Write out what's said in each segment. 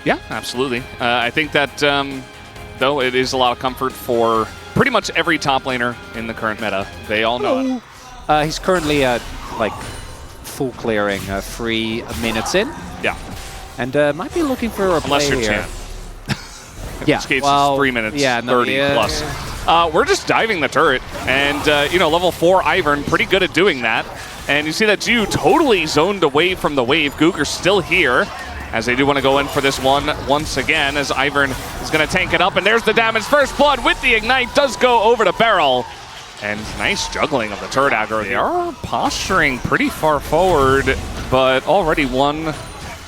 Yeah, absolutely. I think that, though, it is a lot of comfort for pretty much every top laner in the current meta. They all know it. He's currently at, like, full clearing, 3 minutes in. Yeah. And might be looking for a Unless play you're here. Chan. In which case, it's 3 minutes, 30 plus. We're just diving the turret. And, you know, level 4 Ivern, pretty good at doing that. And you see that Jiu totally zoned away from the wave. Googer's still here, as they do want to go in for this one once again, as Ivern is going to tank it up. And there's the damage. First blood with the ignite does go over to Beryl. And nice juggling of the turret aggro. They are posturing pretty far forward, but already one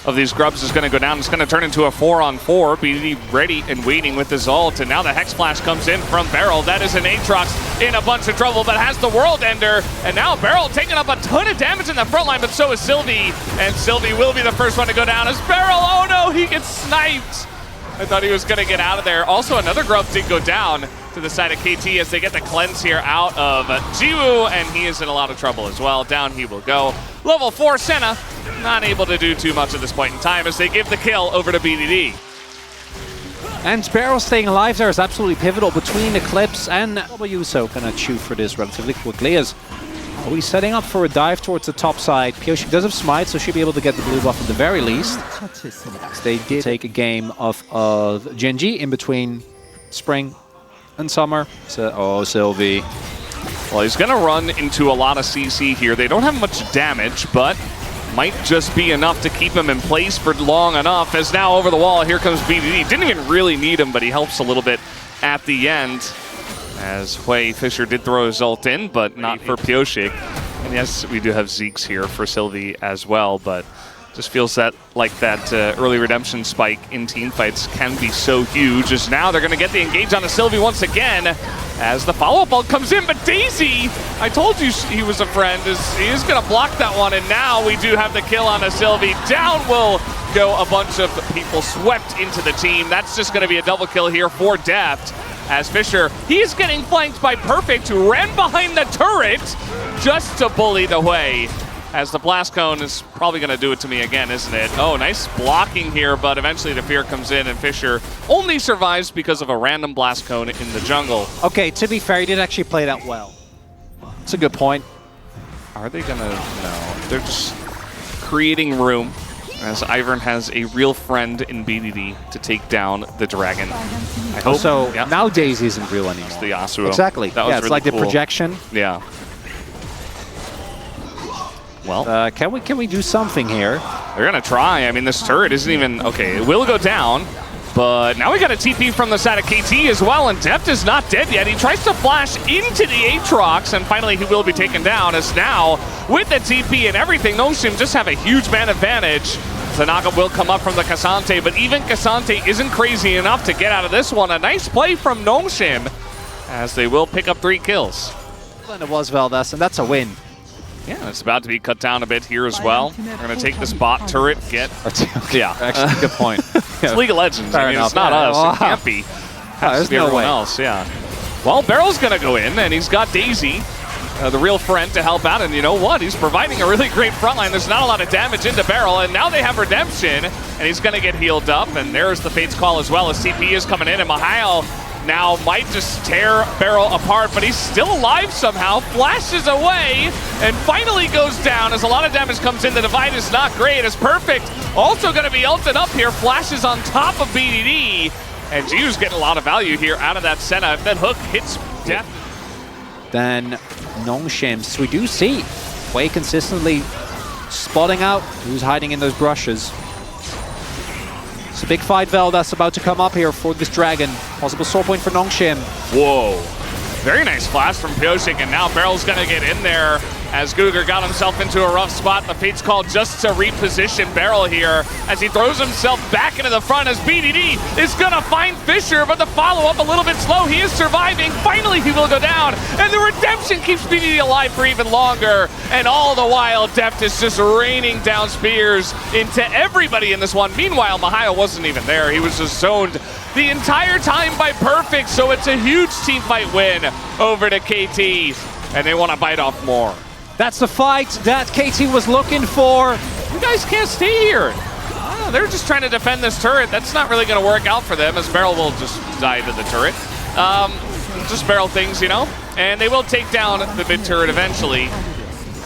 of these grubs is going to go down. It's going to turn into a 4-on-4. BDD ready and waiting with his ult. And now the Hex Flash comes in from Beryl. That is an Aatrox in a bunch of trouble, but has the World Ender. And now Beryl taking up a ton of damage in the front line, but so is Sylvie. And Sylvie will be the first one to go down as Beryl. Oh no, he gets sniped. I thought he was going to get out of there. Also, another grub did go down to the side of KT as they get the cleanse here out of Jiwoo, and he is in a lot of trouble as well. Down he will go. Level 4 Senna, not able to do too much at this point in time as they give the kill over to BDD. And Beryl staying alive there is absolutely pivotal between Eclipse and W, so gonna chew for this relatively quickly as he's setting up for a dive towards the top side. Pioshik does have Smite, so she'll be able to get the blue buff at the very least. They did take a game of Genji in between spring and summer. So, oh, Sylvie. Well, he's going to run into a lot of CC here. They don't have much damage, but might just be enough to keep him in place for long enough. As now over the wall, here comes BDD. Didn't even really need him, but he helps a little bit at the end. As Hui Fisher did throw his ult in, but not for Pioshik. And yes, we do have Zeke's here for Sylvie as well, but just feels that like that early redemption spike in teamfights can be so huge. As now they're going to get the engage on a Sylvie once again, as the follow-up ult comes in, but Daisy, I told you he was a friend, he is going to block that one, and now we do have the kill on a Sylvie. Down will go a bunch of people swept into the team. That's just going to be a double kill here for Deft. As Fisher, he's getting flanked by Perfect, who ran behind the turret just to bully the way. As the Blast Cone is probably going to do it to me again, isn't it? Oh, nice blocking here, but eventually the Fear comes in, and Fisher only survives because of a random Blast Cone in the jungle. Okay, to be fair, he did actually play that well. It's a good point. Are they going to? No. They're just creating room, as Ivern has a real friend in BDD to take down the dragon. I hope. So now Daisy isn't real anymore. It's the Yasuo. Exactly. That was it's really like cool. the projection. Yeah. Well, can we do something here? They're gonna try. I mean, this turret isn't even okay. It will go down, but now we got a TP from the side of KT as well, and Deft is not dead yet. He tries to flash into the Aatrox, and finally he will be taken down. As now with the TP and everything, Noshim just have a huge man advantage. Tanaka will come up from the Cassante, but even Cassante isn't crazy enough to get out of this one. A nice play from Noshim, as they will pick up 3 kills. And it was Valdez, and that's a win. Yeah, it's about to be cut down a bit here as well. We're going to take this bot turret, yeah. Actually, good point. It's League of Legends. I mean, it's not us. It can't be. Has to be everyone else, yeah. Well, Beryl's going to go in, and he's got Daisy, the real friend, to help out. And you know what? He's providing a really great front line. There's not a lot of damage into Beryl, and now they have Redemption, and he's going to get healed up. And there's the Fate's Call as well, as TP is coming in, and Mihail now might just tear Beryl apart, but he's still alive somehow, flashes away, and finally goes down as a lot of damage comes in. The divide is not great, as Perfect also going to be ulted up here, flashes on top of BDD, and Jiwoo's getting a lot of value here out of that Senna. If that hook hits Death. Then Nongshims, we do see Way consistently spotting out who's hiding in those brushes. It's a big fight, Vel, that's about to come up here for this dragon. Possible soul point for Nongshim. Whoa. Very nice flash from Pioshik, and now Beryl's going to get in there as Guger got himself into a rough spot. The Fate's Call just to reposition Beryl here as he throws himself back into the front as BDD is going to find Fisher, but the follow-up a little bit slow. He is surviving. Finally, he will go down, and the redemption keeps BDD alive for even longer. And all the while, Deft is just raining down spears into everybody in this one. Meanwhile, Mihail wasn't even there. He was just zoned the entire time by Perfect, so it's a huge teamfight win over to KT, and they want to bite off more. That's the fight that KT was looking for. You guys can't stay here. they're just trying to defend this turret. That's not really going to work out for them, as Beryl will just die to the turret. Just barrel things, you know? And they will take down the mid turret eventually,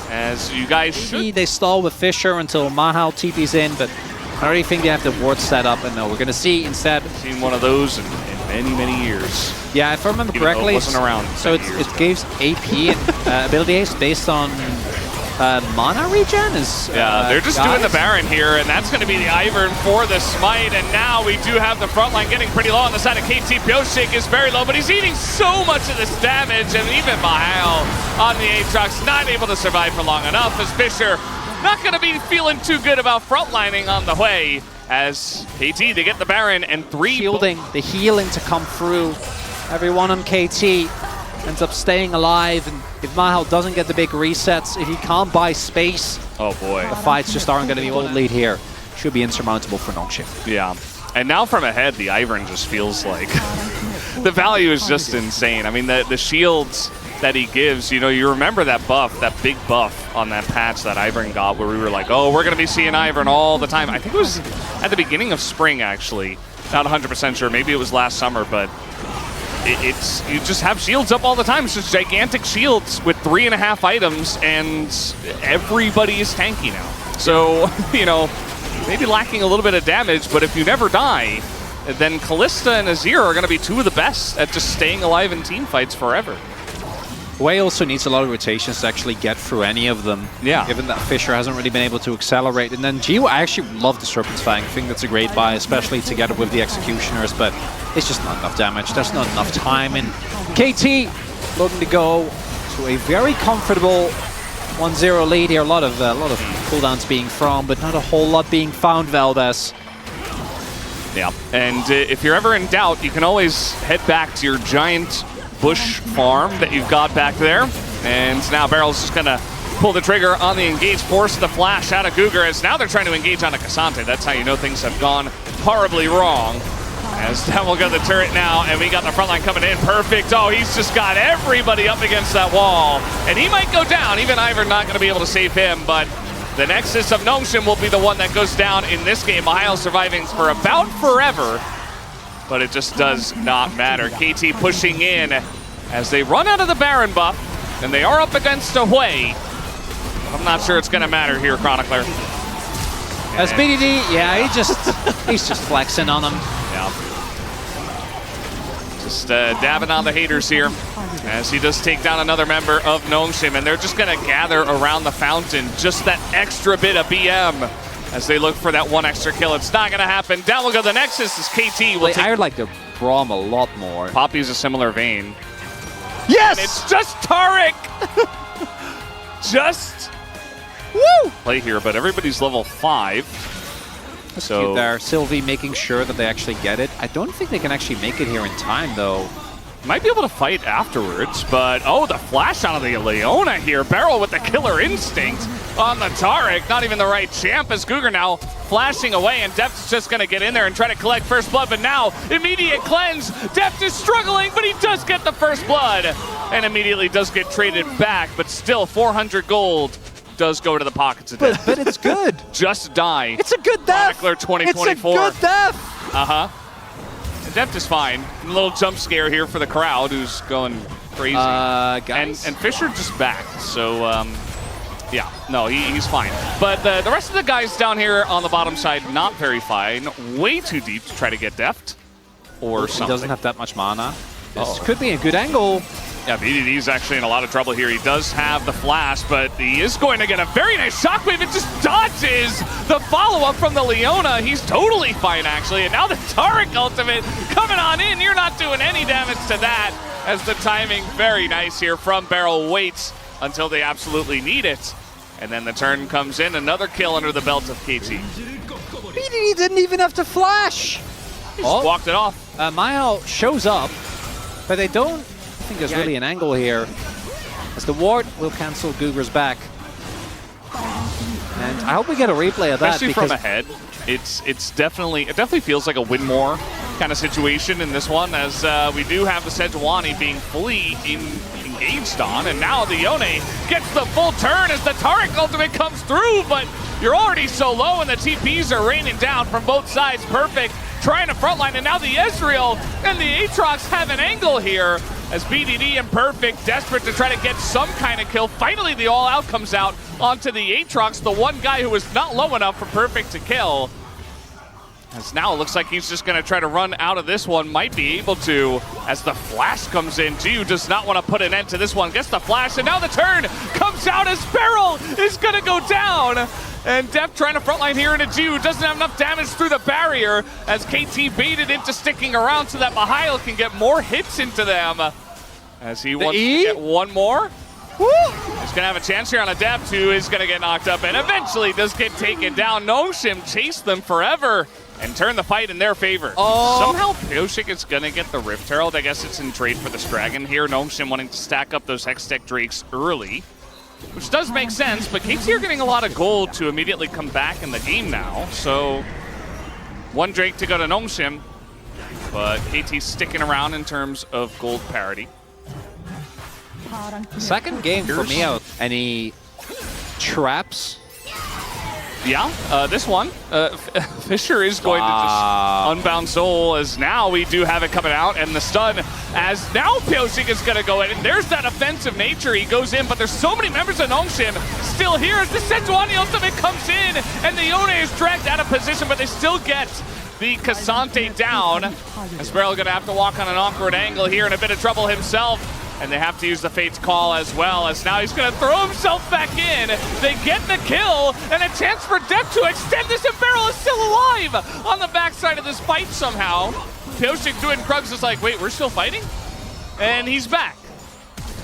as you guys should. They stall with Fisher until Mahal TP's in, but I already think they have the ward set up, and no, we're going to see instead. Seen one of those in many, many years. Yeah, if I remember correctly, it wasn't around. So it gives AP and ability haste based on mana regen. Yeah, they're just doing the Baron here, and that's going to be the Ivern for the smite. And now we do have the front line getting pretty low on the side of KT. Pioshik is very low, but he's eating so much of this damage, and even Mahal on the Aatrox not able to survive for long enough, as Fisher not going to be feeling too good about frontlining on the way, as KT, they get the Baron and 3 shielding, the healing to come through. Everyone on KT ends up staying alive, and if Mahal doesn't get the big resets, if he can't buy space, oh boy, the fights just aren't going to be able to lead here. Should be insurmountable for Nongshim. Yeah, and now from ahead, the Ivern just feels like the value is just insane. I mean, the shields that he gives, you know, you remember that buff, that big buff on that patch that Ivern got, where we were like, oh, we're going to be seeing Ivern all the time. I think it was at the beginning of spring, actually. Not 100% sure. Maybe it was last summer, but it's you just have shields up all the time. It's just gigantic shields with 3.5 items, and everybody is tanky now. So, you know, maybe lacking a little bit of damage, but if you never die, then Kalista and Azir are going to be 2 of the best at just staying alive in team fights forever. Way also needs a lot of rotations to actually get through any of them. Yeah. Given that Fisher hasn't really been able to accelerate. And then Geo, I actually love the Serpent's Fang. I think that's a great buy, especially together with the Executioners, but it's just not enough damage. There's not enough time. And KT looking to go to a very comfortable 1-0 lead here. A lot of cooldowns being thrown, but not a whole lot being found, Valdez. Yeah, and if you're ever in doubt, you can always head back to your giant bush farm that you've got back there. And now Beryl's just gonna pull the trigger on the engage, force the flash out of Cougar, as now they're trying to engage on a Cassante. That's how you know things have gone horribly wrong. As down will go the turret now, and we got the front line coming in. Perfect. Oh, he's just got everybody up against that wall. And he might go down. Even Ivern not gonna be able to save him, but the Nexus of Nongshim will be the one that goes down in this game. Mahal surviving for about forever, but it just does not matter. KT pushing in as they run out of the Baron buff, and they are up against a Hui. I'm not sure it's going to matter here, Chronicler. As BDD, yeah, he's just flexing on them. Yeah. Just dabbing on the haters here, as he does take down another member of Nongshim, and they're just going to gather around the fountain, just that extra bit of BM, as they look for that one extra kill. It's not going to happen. Down will go the Nexus as KT will take... I would like to Braum a lot more. Poppy's a similar vein. Yes! And it's just Taric! Just... Woo! Play here, but everybody's level 5. That's cute there. Sylvie making sure that they actually get it. I don't think they can actually make it here in time, though. Might be able to fight afterwards, but oh, the flash out of the Leona here. Beryl with the killer instinct on the Taric. Not even the right champ, as Cougar now flashing away, and Deft just going to get in there and try to collect first blood, but now immediate cleanse. Deft is struggling, but he does get the first blood and immediately does get traded back, but still 400 gold does go to the pockets of Deft. But it's good. Just die. It's a good death. Chronicler 2024. It's a good death. Uh-huh. Deft is fine. A little jump scare here for the crowd who's going crazy. Guys. And Fisher just back, so yeah, no, he's fine. But the rest of the guys down here on the bottom side, not very fine. Way too deep to try to get Deft or something. He doesn't have that much mana. This could be a good angle. Yeah, BDD's actually in a lot of trouble here. He does have the flash, but he is going to get a very nice shockwave. It just dodges the follow-up from the Leona. He's totally fine, actually. And now the Taric ultimate coming on in. You're not doing any damage to that, as the timing very nice here from Beryl. Waits until they absolutely need it. And then the turn comes in. Another kill under the belt of KT. BDD didn't even have to flash. He just walked it off. Mahal shows up, but they don't... I think there's really an angle here, as the ward will cancel Gugar's back. And I hope we get a replay of that. Especially from ahead. It definitely feels like a win more kind of situation in this one, as we do have the Sejuani being fully engaged on, and now the Yone gets the full turn as the Taric ultimate comes through, but You're already so low, and the TPs are raining down from both sides. Perfect trying to frontline, and now the Ezreal and the Aatrox have an angle here as BDD and Perfect desperate to try to get some kind of kill. Finally, the all-out comes out onto the Aatrox, the one guy who was not low enough for Perfect to kill. As now it looks like he's just going to try to run out of this one. Might be able to as the flash comes in. Jiu does not want to put an end to this one. Gets the flash, and now the turn comes out as Beryl is going to go down. And Def trying to frontline here into Jiu. Doesn't have enough damage through the barrier as KT baited into sticking around so that Mihail can get more hits into them. As he wants to get one more. Woo! He's going to have a chance here on Adept, who is going to get knocked up and eventually does get taken down. Noshim chased them forever and turn the fight in their favor. Somehow Pioshik is going to get the Rift Herald. I guess it's in trade for this Dragon here. Noshim wanting to stack up those Hextech Drakes early, which does make sense, but KT are getting a lot of gold to immediately come back in the game now. So one Drake to go to Noshim, but KT's sticking around in terms of gold parity. Second game for me out. Any traps? Yeah, this one, Fisher is going to just Unbound Soul, as now we do have it coming out, and the stun, as now Pioshik is going to go in, and there's that offensive nature. He goes in, but there's so many members of Noshim still here as the Sejuani ultimate comes in, and the Yone is dragged out of position, but they still get the Cassante down. As Beryl going to have to walk on an awkward angle here, in a bit of trouble himself. And they have to use the Fate's Call as well, as now he's going to throw himself back in. They get the kill, and a chance for Def to extend this, and Beryl is still alive on the backside of this fight somehow. Pioshik doing Krugs is like, wait, we're still fighting? And he's back.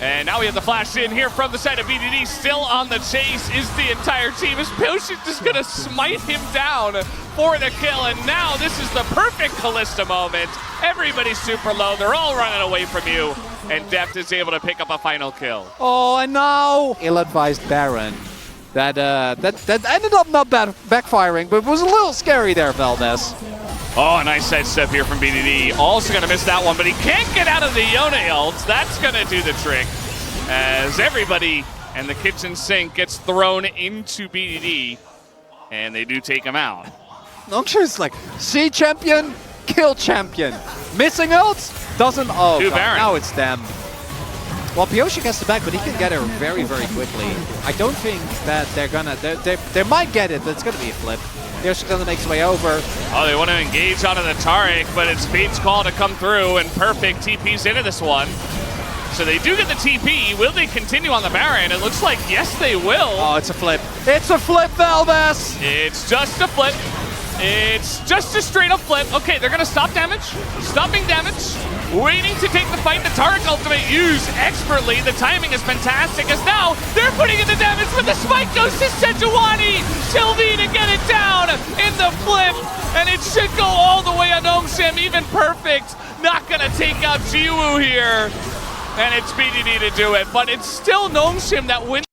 And now we have the flash in here from the side of BDD. Still on the chase is the entire team, as Pioshik just going to smite him down for the kill. And now this is the perfect Kalista moment. Everybody's super low. They're all running away from you. And Deft is able to pick up a final kill. Oh, and now ill-advised Baron. That ended up not backfiring, but it was a little scary there, Valdez. Oh, a nice sidestep here from BDD. Also going to miss that one, but he can't get out of the Yone ult. That's going to do the trick, as everybody and the kitchen sink gets thrown into BDD, and they do take him out. Noxious like, see champion, kill champion. Missing ults, doesn't, oh God, now it's them. Well, Pioshik has the back, but he can get her very, very quickly. I don't think that they're gonna, they might get it, but it's gonna be a flip. Pioshik gonna make his way over. Oh, they want to engage onto the Taric, but it's Fate's Call to come through, and Perfect TP's into this one. So they do get the TP. Will they continue on the Baron? It looks like yes, they will. Oh, it's a flip. It's a flip, Valdez! It's just a flip. It's just a straight up flip. Okay, they're gonna stop damage. Stopping damage. Waiting to take the fight. The Taric ultimate used expertly. The timing is fantastic, as now they're putting in the damage, but the spike goes to Sejuani. Sylvie to get it down in the flip. And it should go all the way on Noshim. Even Perfect not gonna take out Jiwoo here. And it's BDD to do it, but it's still Noshim that wins.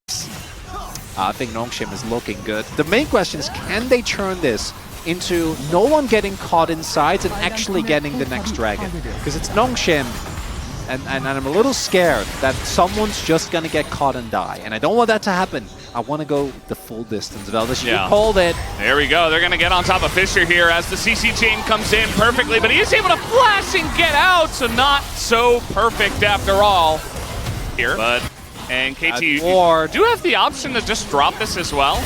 I think Noshim is looking good. The main question is, can they turn this into no one getting caught inside and actually getting the next dragon? Because it's Noshim, and I'm a little scared that someone's just going to get caught and die. And I don't want that to happen. I want to go the full distance. Valdez, you called it. There we go. They're going to get on top of Fisher here as the CC chain comes in perfectly, but he is able to flash and get out, so not so perfect after all here. And KT, you do have the option to just drop this as well.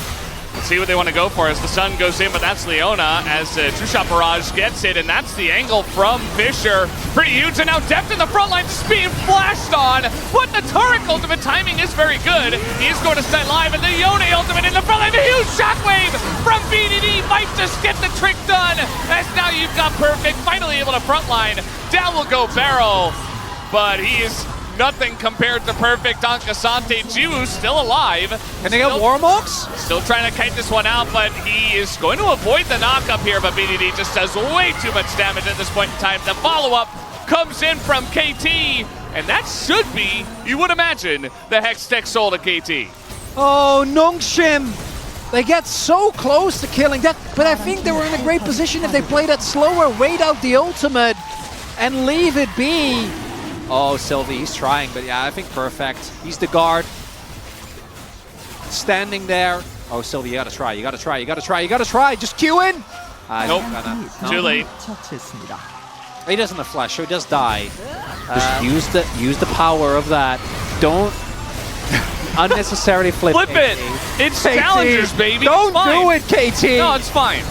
Let's see what they want to go for as the sun goes in, but that's Leona as True Shot Barrage gets it, and that's the angle from Fisher. Pretty huge, and now Deft in the front line just being flashed on, but the Taric ultimate timing is very good. He is going to stay live, and the Yone ultimate in the front line, a huge shockwave from BDD might just get the trick done, as now you've got Perfect finally able to frontline. Down will go Beryl, but he is nothing compared to Perfect on Cassante. Jiwoo still alive. Can they get Warmogs? Still trying to kite this one out, but he is going to avoid the knock-up here, but BDD just does way too much damage at this point in time. The follow-up comes in from KT, and that should be, you would imagine, the Hextech Soul to KT. Oh, Noshim! They get so close to killing that, but I think they were in a great position if they played that slower, wait out the ultimate, and leave it be. Oh, Sylvie, he's trying, but yeah, I think Perfect. He's the guard. Standing there, Oh, Sylvia, you gotta try, you gotta try, you gotta try, you gotta try. Just Q in. Nope. Too late. He doesn't have flash, so he does die. Just use the power of that. Don't unnecessarily flip it. It's KT. Challengers, baby. Don't do it, KT. No, it's fine.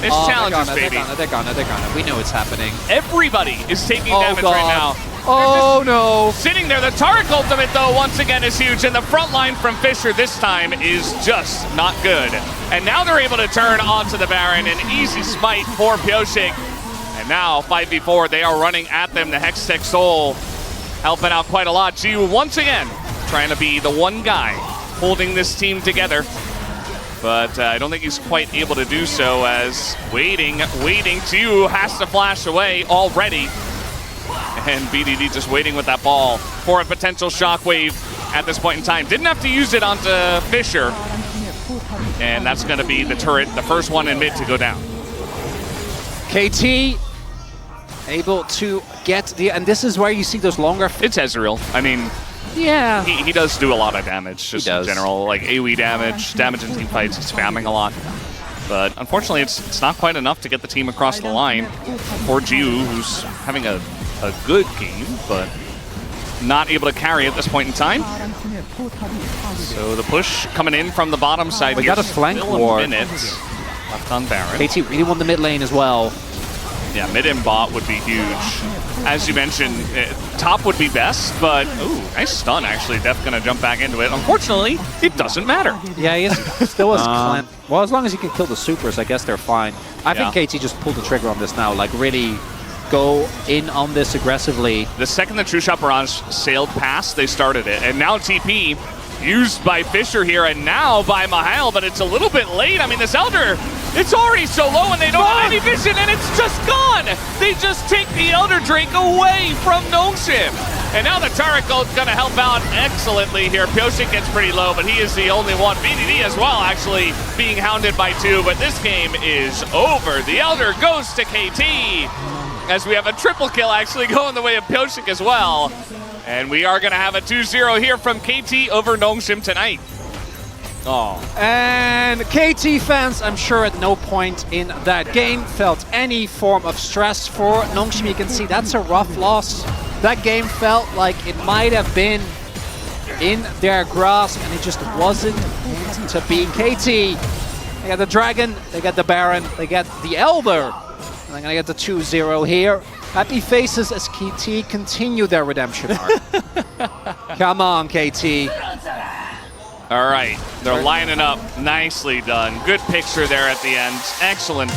It's challengers, baby. They're gonna. We know it's happening. Everybody is taking damage right now. Oh no! Sitting there. The Taric ultimate, though, once again is huge. And the front line from Fisher this time is just not good. And now they're able to turn onto the Baron. An easy smite for Pioshik. And now 5v4, they are running at them. The Hextech Soul helping out quite a lot. Jiu once again trying to be the one guy holding this team together. But I don't think he's quite able to do so, as waiting. Jiu has to flash away already. And BDD just waiting with that ball for a potential shockwave at this point in time. Didn't have to use it onto Fisher. And that's going to be the turret, the first one in mid to go down. KT able to get the, and this is where you see those longer. It's Ezreal. I mean, yeah, he does do a lot of damage, just in general, like AoE damage in team fights. He's spamming a lot. But unfortunately, it's not quite enough to get the team across the line for Jiu, who's having a good game, but not able to carry at this point in time. So the push coming in from the bottom side. We got a flank war. Left on Baron. KT really won the mid lane as well. Yeah, mid and bot would be huge. As you mentioned, top would be best, but ooh, nice stun actually. Def gonna jump back into it. Unfortunately, it doesn't matter. Yeah, he still has clamp. Well, as long as he can kill the supers, I guess they're fine. I think KT just pulled the trigger on this now, like really go in on this aggressively. The second the True Shot Barrage sailed past, they started it. And now TP used by Fisher here, and now by Mihail, but it's a little bit late. I mean, this Elder, it's already so low, and they don't have any vision, and it's just gone! They just take the Elder Drake away from Nongshim. And now the Taric gonna help out excellently here. Pioshik gets pretty low, but he is the only one. BDD as well, actually being hounded by two, but this game is over. The Elder goes to KT, as we have a triple kill actually going the way of Pioshik as well. And we are going to have a 2-0 here from KT over Nongshim tonight. Oh. And KT fans, I'm sure at no point in that game felt any form of stress for Nongshim. You can see that's a rough loss. That game felt like it might have been in their grasp, and it just wasn't to beat KT. They got the Dragon, they got the Baron, they got the Elder. And they're going to get the 2-0 here. Happy faces as KT continue their redemption arc. Come on, KT. All right, they're lining up. Nicely done. Good picture there at the end. Excellent.